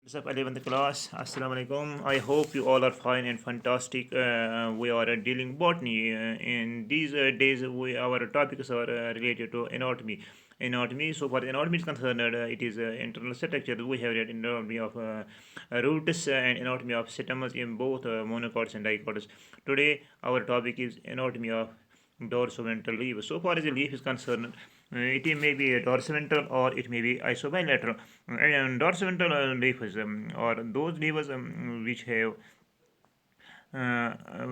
What's up, 11th class? Assalamu alaikum. I hope you all are fine and fantastic. We are dealing botany. In these days, our topics are related to anatomy. Anatomy. So, for anatomy is concerned, it is internal structure. We have read anatomy of roots and anatomy of stomachs in both monocots and dicots. Today, our topic is anatomy of dorsiventral leaf. So far as the leaf is concerned, it may be a dorsiventral or it may be isobilateral. And dorsiventral leaves or those leaves uh,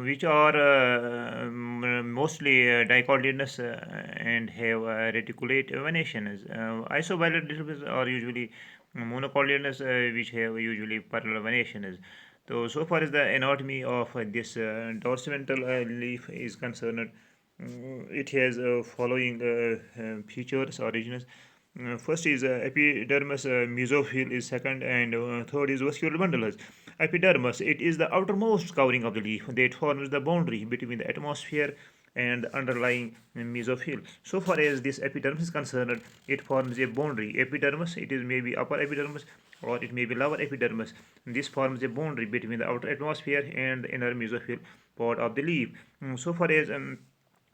which are mostly dicotyledonous and have reticulate venations. Isobilateral leaves are usually monocotyledonous, which have usually parallel venations. So far as the anatomy of this dorsiventral leaf is concerned, it has following features or regions. First is epidermis, mesophyll is second, and third is vascular bundles. Epidermis, it is the outermost covering of the leaf that forms the boundary between the atmosphere and the underlying mesophyll. So far as this epidermis is concerned, it forms a boundary. Epidermis, it is maybe upper epidermis or it may be lower epidermis. This forms a boundary between the outer atmosphere and the inner mesophyll part of the leaf. So far as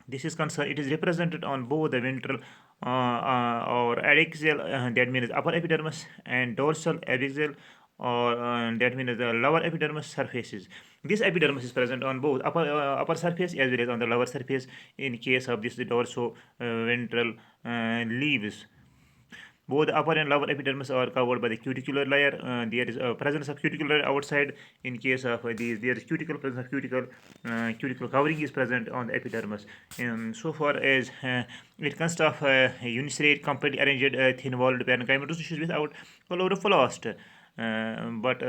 this is concerned, it is represented on both the ventral or adaxial, that means upper epidermis, and dorsal abaxial, or that means the lower epidermis surfaces. This epidermis is present on both upper surface as well as on the lower surface in case of this dorso ventral leaves. Both the upper and lower epidermis are covered by the cuticular layer. There is a presence of cuticular layer outside. In case of these, there is cuticle presence of cuticle covering is present on the epidermis. So far as it consists of uniserate, completely arranged, thin-walled parenchymatous tissues without chloroplast. But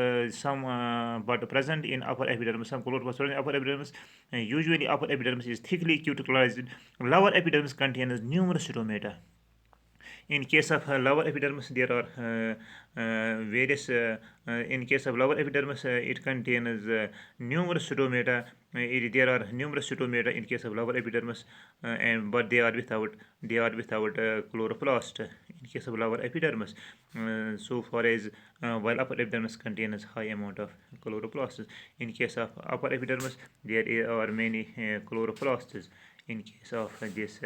present in upper epidermis. Some chloroplasts present in upper epidermis. Usually, upper epidermis is thickly cuticularized. Lower epidermis contains numerous stomata. In case of lower epidermis, there are various. In case of lower epidermis, it contains numerous stomata. There are numerous stomata in case of lower epidermis, and but they are without chloroplast. In case of lower epidermis, so far as while upper epidermis contains high amount of chloroplasts. In case of upper epidermis, there are many chloroplasts. In case of this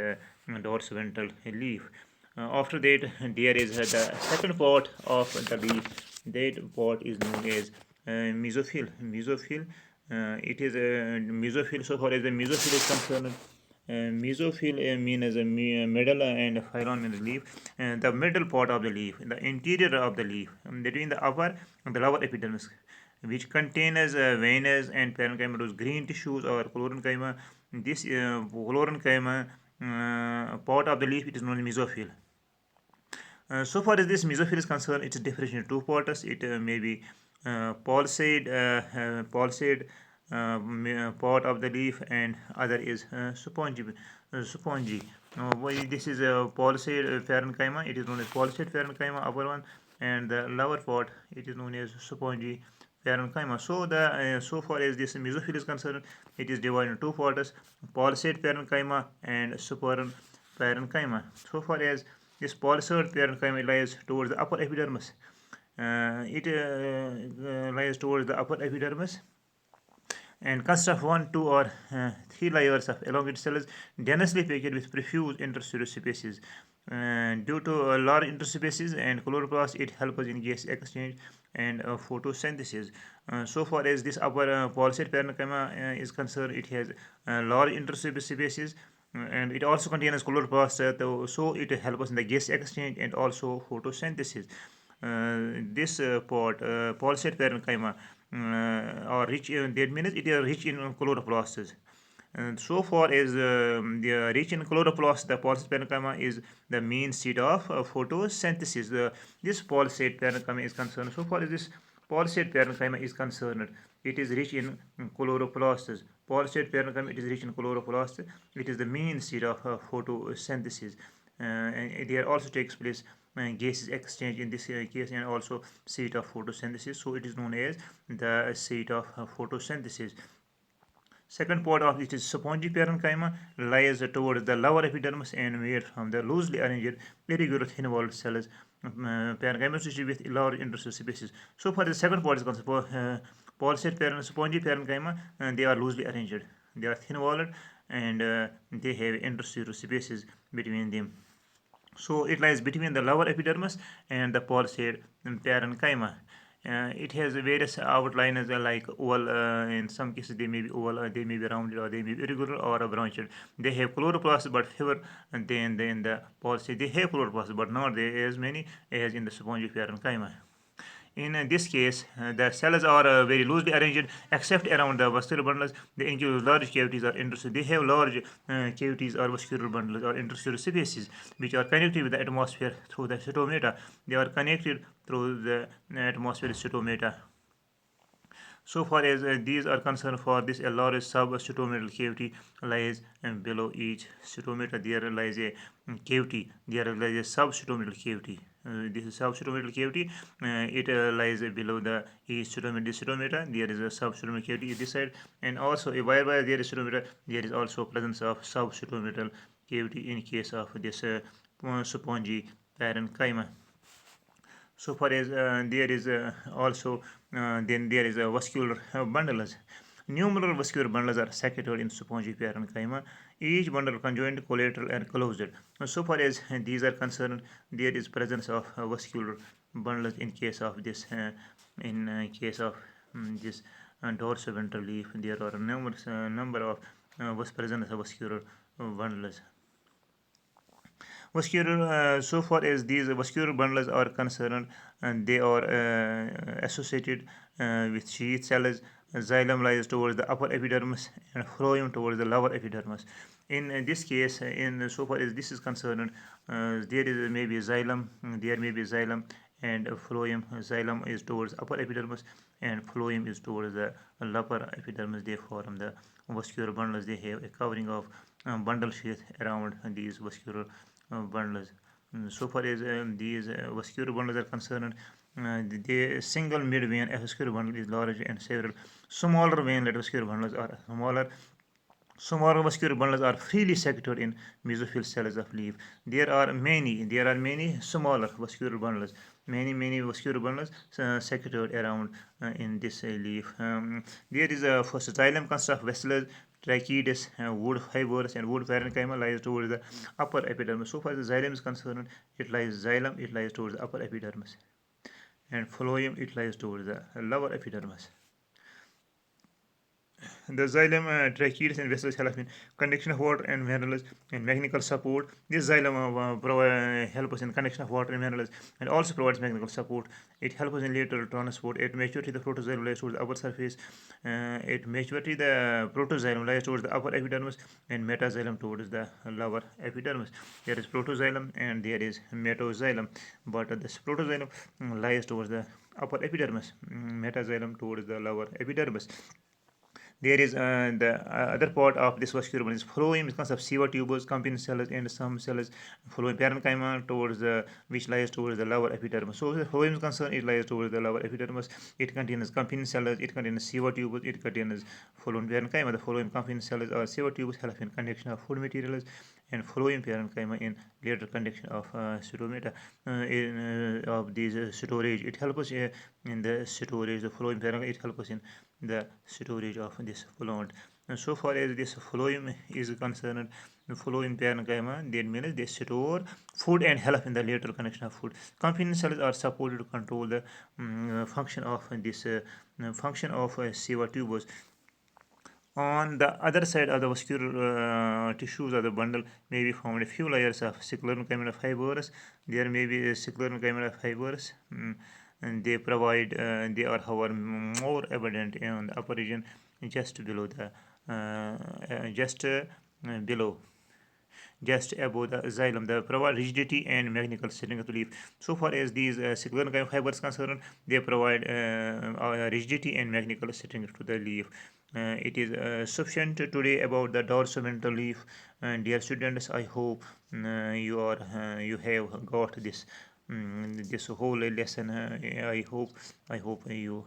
dorsiventral leaf. After that, there is the second part of the leaf. That part is known as mesophyll. Mesophyll. It is a mesophyll. So far as the mesophyll is concerned, mesophyll means a middle and phylon means leaf. The middle part of the leaf, the interior of the leaf, between the upper and the lower epidermis, which contains venous and parenchymatous green tissues or chlorenchyma. This chlorenchyma part of the leaf, it is known as mesophyll. So far as this mesophyll is concerned, it is differentiated into two parts. It may be pulsate part of the leaf, and other is spongy. This is a pulsate parenchyma. It is known as pulsate parenchyma, upper one, and the lower part, it is known as spongy parenchyma. So far as this mesophyll is concerned, it is divided into two parts: pulsate parenchyma and superm parenchyma. So far as this pulsate parenchyma lies towards the upper epidermis. It lies towards the upper epidermis and consists of one, two, or three layers of elongated cells densely packed with profuse intercellular spaces. Due to large interspaces and chloroplast, it helps in gas exchange and photosynthesis. So far as this upper pulsate parenchyma is concerned, it has large interspaces and it also contains chloroplast, so it helps in the gas exchange and also photosynthesis. This part, pulsate parenchyma, are rich in, that means it is rich in chloroplasts. And so far as the rich in chloroplast, the pulsate parenchyma is the main seat of photosynthesis. This pulsate parenchyma is concerned. So far as this pulsate parenchyma is concerned, it is rich in chloroplasts. Pulsate parenchyma, it is rich in chloroplasts. It is the main seat of photosynthesis. And there also takes place gases exchange in this case, and also seat of photosynthesis. So it is known as the seat of photosynthesis. Second part of it is spongy parenchyma, lies towards the lower epidermis and made from the loosely arranged irregular thin-walled cells parenchyma with large interstice spaces. So for the second part is concept for pulsate spongy parenchyma, they are loosely arranged. They are thin-walled and they have interstitial spaces between them. So it lies between the lower epidermis and the pulsate parenchyma. It has various outlines like oval. In some cases, they may be oval, they may be rounded, or they may be irregular or branched. They have chloroplasts, but fewer than the pulsate. They have chloroplasts, but not as many as in the spongy parenchyma. In this case, the cells are very loosely arranged except around the vascular bundles. They include large cavities or interstitial. They have large cavities or vascular bundles or interstitial spaces which are connected with the atmosphere through the cytomata. They are connected through the atmosphere cytomata. So far as these are concerned, for this a large subcytometal cavity lies below each cytomata. There lies a cavity. There lies a subcytometal cavity. This is subcytometal cavity. It lies below the each cytomata. This cytomata, there is a subcytometal cavity this side, and also wherever there is cytomata, there is also presence of subcytometal cavity in case of this spongy parenchyma. So far as there is also then there is a vascular bundles. Numerous vascular bundles are secreted in spongy parenchyma, each bundle conjoined, collateral, and closed. So far as these are concerned, there is presence of vascular bundles in case of this in case of this dorsiventral leaf. There are numerous number of presence of vascular bundles. So far as these vascular bundles are concerned, and they are associated with sheath cells. Xylem lies towards the upper epidermis and phloem towards the lower epidermis. In this case, in so far as this is concerned, there is maybe xylem, and phloem. Xylem is towards upper epidermis and phloem is towards the lower epidermis. They form the vascular bundles. They have a covering of bundle sheath around these vascular bundles. So far as these vascular bundles are concerned, the single mid vein vascular bundle is large and several smaller vein vascular bundles are smaller. Smaller vascular bundles are freely secreted in mesophyll cells of leaf. There are many smaller vascular bundles. Many vascular bundles secreted around in this leaf. There is a first xylem consists of vessels, tracheids, wood fibers, and wood parenchyma lies towards the upper epidermis. So far as the xylem is concerned, it lies towards the upper epidermis, and phloem it lies towards the lower epidermis. The xylem, tracheids, and vessels help in conduction of water and minerals and mechanical support. This xylem helps us in conduction of water and minerals and also provides mechanical support. It helps us in lateral transport. At maturity, the protoxylem lies towards the upper surface. At maturity, the protoxylem lies towards the upper epidermis and metaxylem towards the lower epidermis. There is protoxylem and there is metaxylem, but this protoxylem lies towards the upper epidermis, metaxylem towards the lower epidermis. There is the other part of this vascular bundle is phloem. It consists of sieve tubes, companion cells, and some cells. Phloem parenchyma towards the which lies towards the lower epidermis. So the phloem is concerned, it lies towards the lower epidermis. It contains companion cells. It contains sieve tubes. It contains phloem parenchyma. The phloem companion cells or sieve tubes help in conduction of food materials, and phloem parenchyma in later conduction of cytomata of these storage. It helps us in the storage. The phloem parenchyma it helps us in the storage of this plant. And so far as this phloem is concerned, the phloem parenchyma, that means they store food and help in the lateral connection of food. Companion cells are supported to control the function of this sieve tubes. On the other side of the vascular tissues of the bundle may be found a few layers of sclerenchymal fibers. There may be sclerenchymal fibers. And they provide they are however more abundant in the upper region just below the below just above the xylem. They provide rigidity and mechanical setting of the leaf. So far as these sclerenchymal fibers concerned, they provide rigidity and mechanical setting to the leaf. It is sufficient today about the dorsiventral leaf. Dear students, I hope you have got this this whole lesson. I hope you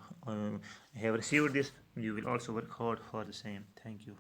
have received this. You will also work hard for the same. Thank you.